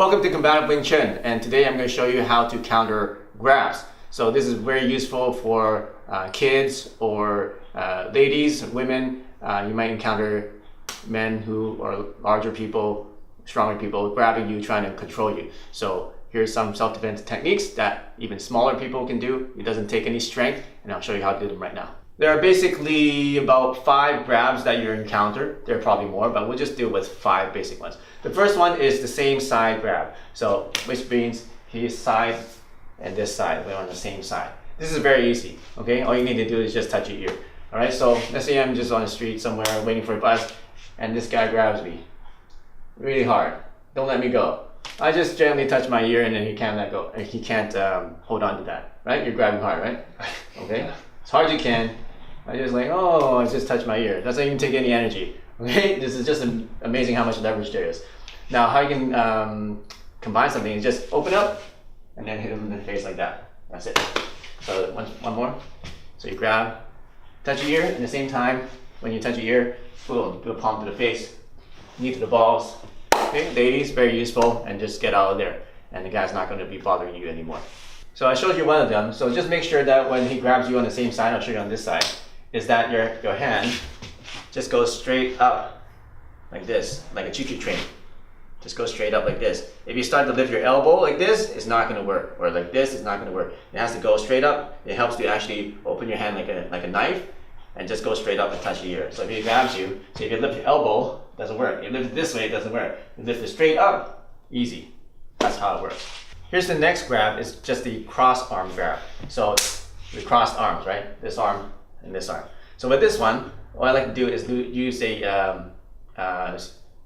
Welcome to Combative Wing Chun, and today I'm going to show you how to counter grabs. So this is very useful for kids or ladies, women. You might encounter men who are larger people, stronger people, grabbing you, trying to control you. So here's some self-defense techniques that even smaller people can do. It doesn't take any strength, and I'll show you how to do them right now. There are basically about 5 grabs that you encounter. There are probably more, but we'll just deal with 5 basic ones. The first one is the same side grab. So which means his side and this side, we're on the same side. This is very easy, okay? All you need to do is just touch your ear. All right, so let's say I'm just on the street somewhere waiting for a bus, and this guy grabs me really hard. Don't let me go. I just gently touch my ear, and then he can't let go. He can't hold on to that, right? You're grabbing hard, right? Okay, as hard as you can. I just like, oh, I just touched my ear. Doesn't even take any energy. Okay, this is just amazing how much leverage there is. Now, how you can combine something is just open up and then hit him in the face like that. That's it. So one more. So you grab, touch your ear, and at the same time, when you touch your ear, boom, do a palm to the face, knee to the balls. Okay, ladies, very useful, and just get out of there. And the guy's not going to be bothering you anymore. So I showed you one of them. So just make sure that when he grabs you on the same side, I'll show you on this side, is that your hand just goes straight up like this, like a choo-choo train. Just go straight up like this. If you start to lift your elbow like this, it's not going to work. Or like this, it's not going to work. It has to go straight up. It helps to actually open your hand like a knife and just go straight up and touch your ear. So if he grabs you, so if you lift your elbow, it doesn't work. You lift it this way, it doesn't work. You lift it straight up, easy. That's how it works. Here's the next grab, is just the cross arm grab. So the crossed arms, right? This arm and this arm. So with this one, what I like to do is use a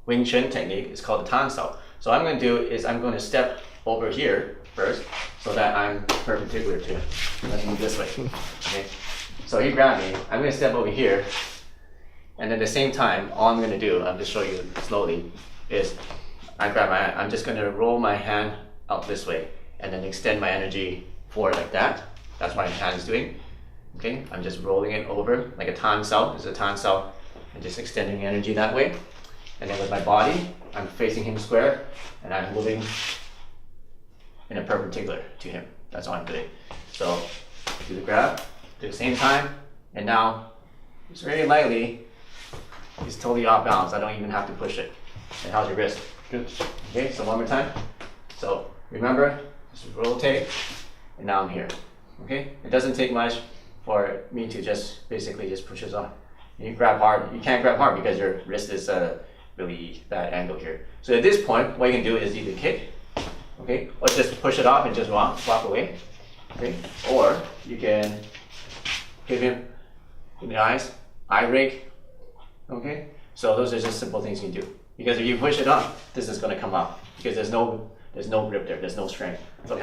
Wing Chun technique. It's called the tan sao. So what I'm going to do is I'm going to step over here first so that I'm perpendicular to him. Let's move this way. Okay. So he grabbed me. I'm going to step over here, and at the same time, all I'm going to do, I'll just show you slowly, is I grab my hand. I'm just going to roll my hand out this way and then extend my energy forward like that. That's what my hand is doing. Okay, I'm just rolling it over like a tan sao. This is a tan sao, and just extending energy that way. And then with my body, I'm facing him square, and I'm moving in a perpendicular to him. That's all I'm doing. So do the grab, do the same time, and now just very lightly, he's totally off balance. I don't even have to push it. And how's your wrist? Good. Okay, so one more time. So remember, just rotate, and now I'm here. Okay, it doesn't take much for me to just basically just push this on. You grab hard. You can't grab hard because your wrist is really bad angle here. So at this point, what you can do is either kick, okay, or just push it off and just walk away, okay, or you can hit him in the eyes, eye rake, okay. So those are just simple things you can do. Because if you push it up, this is going to come out because there's no grip there, there's no strength. Look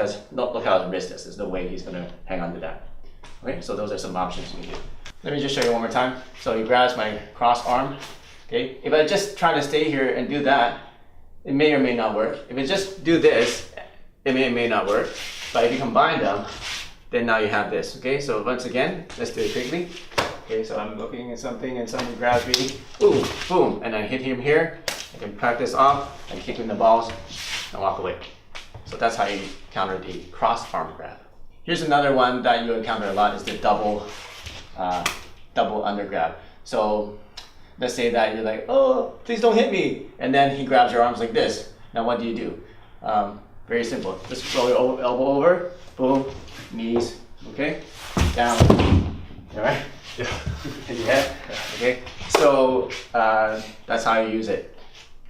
how his wrist is. There's no way he's going to hang on to that. Okay, so those are some options you can do. Let me just show you one more time. So he grabs my cross arm. Okay, if I just try to stay here and do that, it may or may not work. If I just do this, it may or may not work. But if you combine them, then now you have this. Okay, so once again, let's do it quickly. Okay, so I'm looking at something and someone grabs me, boom, boom, and I hit him here. I can practice off and kick him in the balls and walk away. So that's how you counter the cross arm grab. Here's another one that you encounter a lot, is the double under grab. So let's say that you're like, oh, please don't hit me. And then he grabs your arms like this. Now what do? Very simple. Just roll your elbow over, boom, knees, okay? Down, all right? Yeah. Yeah, okay? So that's how you use it.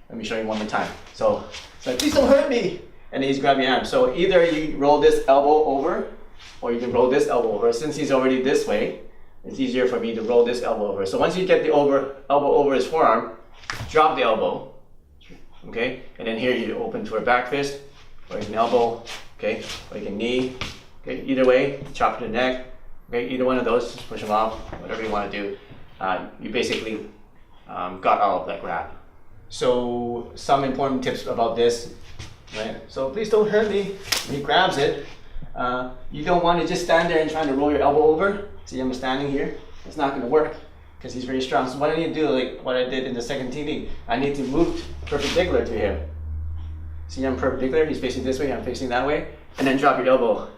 Let me show you one more time. So it's like, please don't hurt me. And then he's grabbing your arm. So either you roll this elbow over, or you can roll this elbow over. Since he's already this way, it's easier for me to roll this elbow over. So once you get the elbow over his forearm, drop the elbow, okay? And then here you open to a back fist, or you can elbow, okay? Or you can knee, okay? Either way, chop to the neck, okay? Either one of those, just push them off, whatever you want to do. You basically got all of that grab. So some important tips about this, right? So please don't hurt me. When he grabs it, you don't want to just stand there and try to roll your elbow over. See, I'm standing here. It's not going to work because he's very strong. So what I need to do, like what I did in the second technique, I need to move perpendicular to him. See, I'm perpendicular, he's facing this way, I'm facing that way. And then drop your elbow.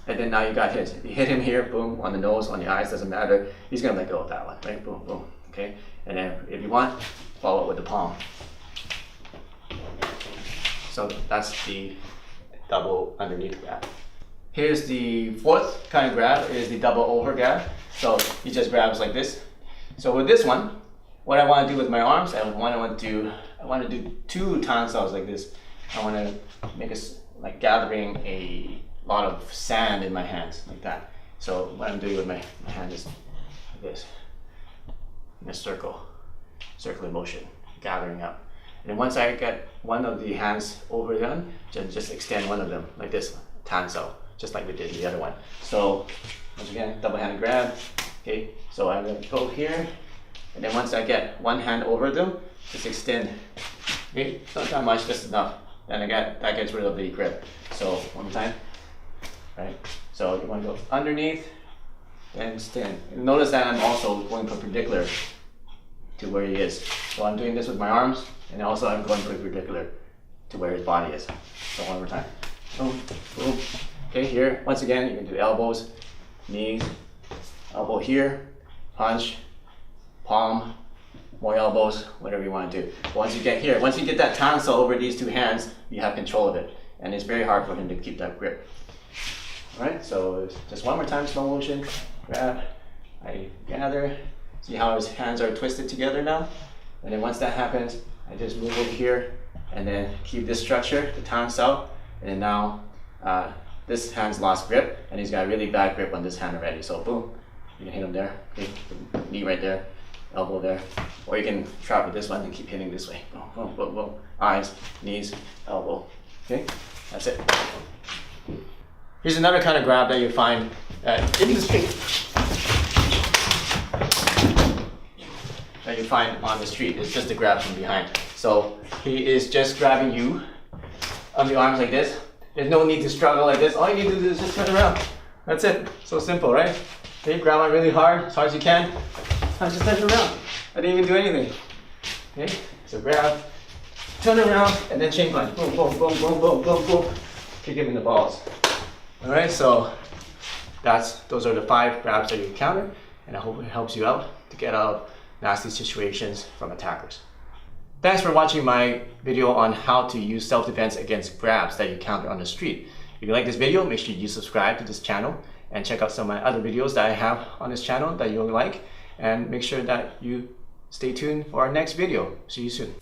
And then now you got his. If you hit him here, boom, on the nose, on the eyes, doesn't matter. He's gonna let go of that one, right? Boom, boom, okay? And then if you want, follow it with the palm. So that's the double underneath grab. Here's the fourth kind of grab, is the double over grab. So he just grabs like this. So with this one, what I want to do with my arms, I want to do two tansaos like this. I want to make us like gathering a lot of sand in my hands like that. So what I'm doing with my hand is like this, in a circular motion, gathering up. And then once I get one of the hands over done, just extend one of them like this, tansao, just like we did the other one. So once again, double hand grab. Okay, so I'm going to go here, and then once I get one hand over them, just extend. Okay, not that much, just enough. Then again, that gets rid of the grip. So one more time. Right. So you want to go underneath and extend. And notice that I'm also going perpendicular to where he is. So I'm doing this with my arms, and also I'm going perpendicular to where his body is. So one more time. Boom, boom. Okay, here, once again, you can do elbows, knees, elbow here, punch, palm, more elbows, whatever you want to do. But once you get here, once you get that tansao over these two hands, you have control of it. And it's very hard for him to keep that grip. Alright, so just one more time, slow motion, grab, I gather, see how his hands are twisted together now? And then once that happens, I just move over here and then keep this structure, the tansao, and then now this hand's lost grip, and he's got a really bad grip on this hand already. So boom, you can hit him there, okay, knee right there, elbow there, or you can trap with this one and keep hitting this way. Boom, boom, boom, boom. Eyes, knees, elbow. Okay, that's it. Here's another kind of grab that you find in the street. That you find on the street. It's just a grab from behind. So he is just grabbing you on the arms like this. There's no need to struggle like this. All you need to do is just turn around. That's it. So simple, right? Okay, grab on really hard as you can. Now just turn around. I didn't even do anything. Okay, so grab, turn around, and then chain punch. Boom, boom, boom, boom, boom, boom, boom. Kick him in the balls. All right, so those are the 5 grabs that you encounter, and I hope it helps you out to get out of nasty situations from attackers. Thanks for watching my video on how to use self-defense against grabs that you encounter on the street. If you like this video, make sure you subscribe to this channel and check out some of my other videos that I have on this channel that you'll like, and make sure that you stay tuned for our next video. See you soon.